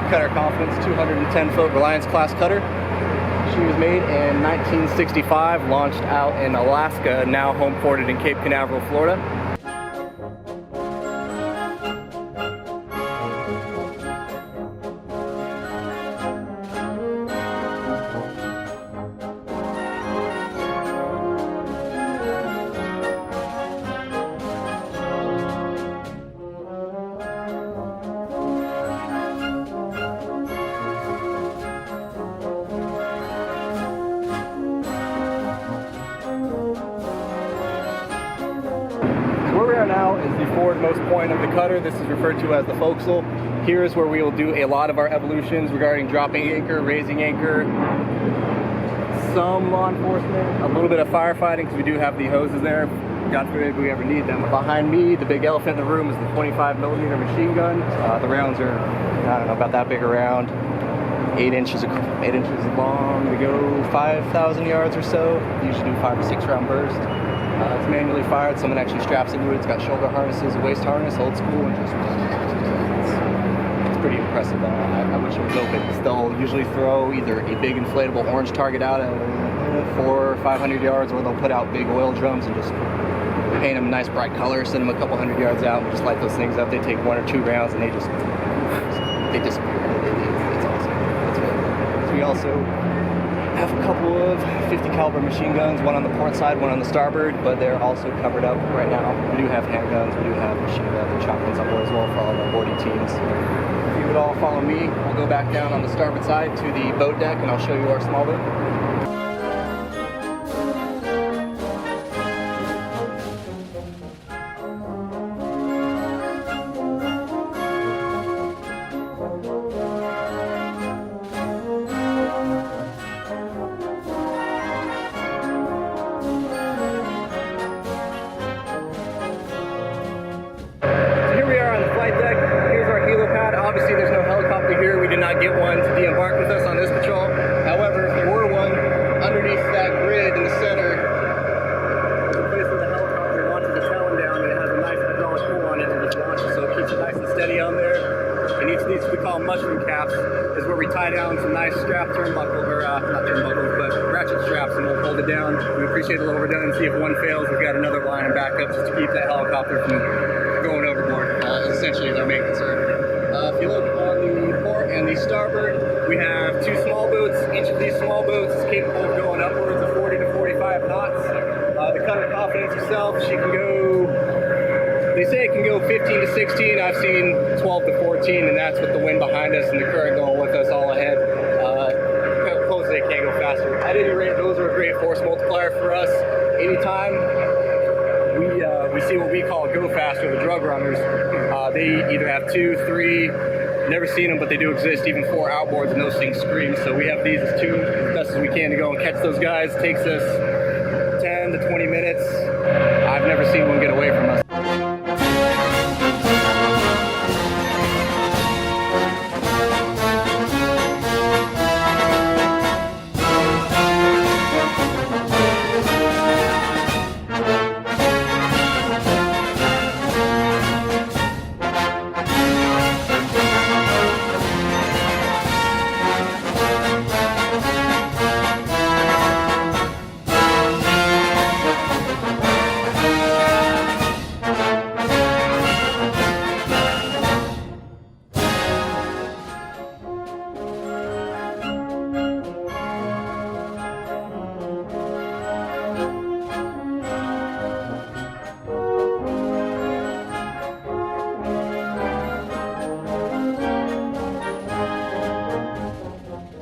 Cutter Confidence 210-foot Reliance class cutter. She was made in 1965, launched out in Alaska, now home ported in Cape Canaveral, Florida. Where we are now is the forwardmost point of the cutter. This is referred to as the forecastle. Here is where we will do a lot of our evolutions regarding dropping anchor, raising anchor, some law enforcement, a little bit of firefighting because we do have the hoses there. God forbid we ever need them. Behind me, the big elephant in the room is the 25mm machine gun. The rounds are, I don't know, about that big around. 8 inches long. We go 5,000 yards or so. Usually do 5 or 6 round burst. It's manually fired. Someone actually straps into it. It's got shoulder harnesses, a waist harness, old school, and just it's pretty impressive. I wish it was open. They'll usually throw either a big inflatable orange target out at 400 or 500 yards, or they'll put out big oil drums and just paint them a nice bright color, send them a couple hundred yards out, and just light those things up. They take 1 or 2 rounds and they disappear. It's awesome. It's really cool. So we also have a couple of 50 caliber machine guns, one on the port side, one on the starboard, but they're also covered up right now. We do have handguns, we do have machine guns and shotguns on board as well for all of our boarding teams. If you would all follow me, we'll go back down on the starboard side to the boat deck and I'll show you our small boat. Obviously there's no helicopter here. We did not get one to de-embark with us on this patrol. However, if there were one, underneath that grid in the center, the place where the helicopter launches the talon down, and it has a nice hydraulic pull on it and just launches, so it keeps it nice and steady on there. And each of these we call mushroom caps is where we tie down some nice strap turnbuckles, or not turnbuckles, but ratchet straps, and we'll hold it down. We appreciate a little redundancy. If one fails, we've got another line of backup just to keep that helicopter from going overboard. Essentially is our main concern. If you look on the port and the starboard, we have 2 small boats. Each of these small boats is capable of going upwards of 40 to 45 knots. The Cutter Confidence herself, she can go, they say it can go 15 to 16. I've seen 12 to 14, and that's with the wind behind us and the current going with us all ahead. Suppose they can't go faster. At any rate, those are a great force multiplier for us. Anytime we see what we call go faster, the drug runners. They either have 2, 3, never seen them, but they do exist, even 4 outboards, and those things scream. So we have these as 2 as best as we can to go and catch those guys. It takes us 10 to 20 minutes. I've never seen one get away from us.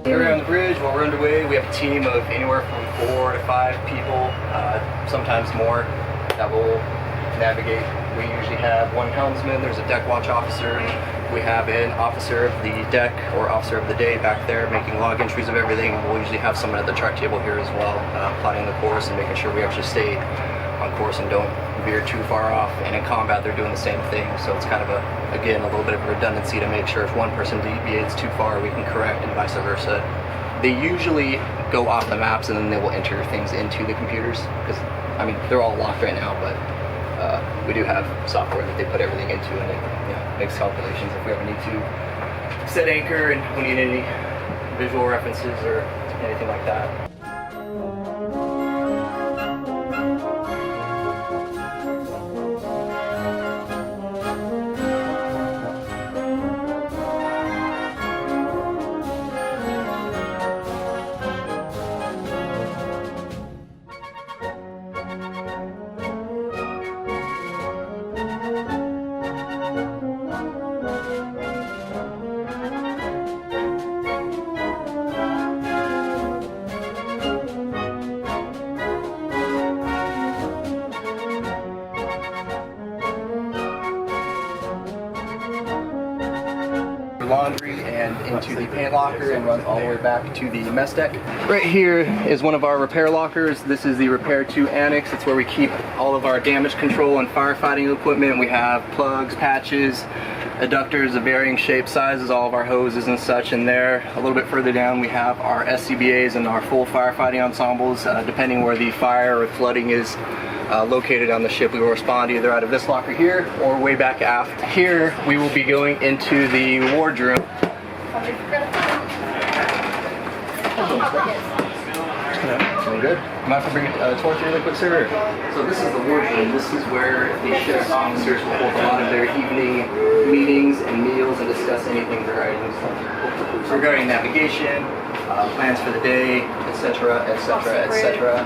Here we're on the bridge. While we're underway, we have a team of anywhere from 4 to 5 people, sometimes more, that will navigate. We usually have 1 helmsman, there's a deck watch officer, we have an officer of the deck or officer of the day back there making log entries of everything. We'll usually have someone at the chart table here as well, plotting the course and making sure we actually stay on course and don't veer too far off. And in combat they're doing the same thing, so it's kind of again a little bit of redundancy to make sure if one person deviates too far we can correct and vice versa. They usually go off the maps and then they will enter things into the computers, because I mean they're all locked right now, but we do have software that they put everything into, and it makes calculations if we ever need to set anchor and we need any visual references or anything like that. Laundry and into the paint locker and runs all the way back to the mess deck. Right here is one of our repair lockers. This is the Repair 2 Annex. It's where we keep all of our damage control and firefighting equipment. We have plugs, patches, adductors of varying shapes, sizes, all of our hoses and such in there. A little bit further down we have our SCBAs and our full firefighting ensembles. Depending where the fire or flooding is located on the ship, we will respond either out of this locker here or way back aft. Here we will be going into the wardroom. Good. Mind if I bring a torch really quick, sir? So this is the wardroom. This is where the ship's officers will hold a lot of their evening meetings and meals and discuss anything regarding navigation, plans for the day, etc., etc., etc.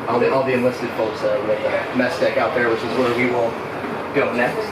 All the enlisted folks with the mess deck out there, which is where we will go next.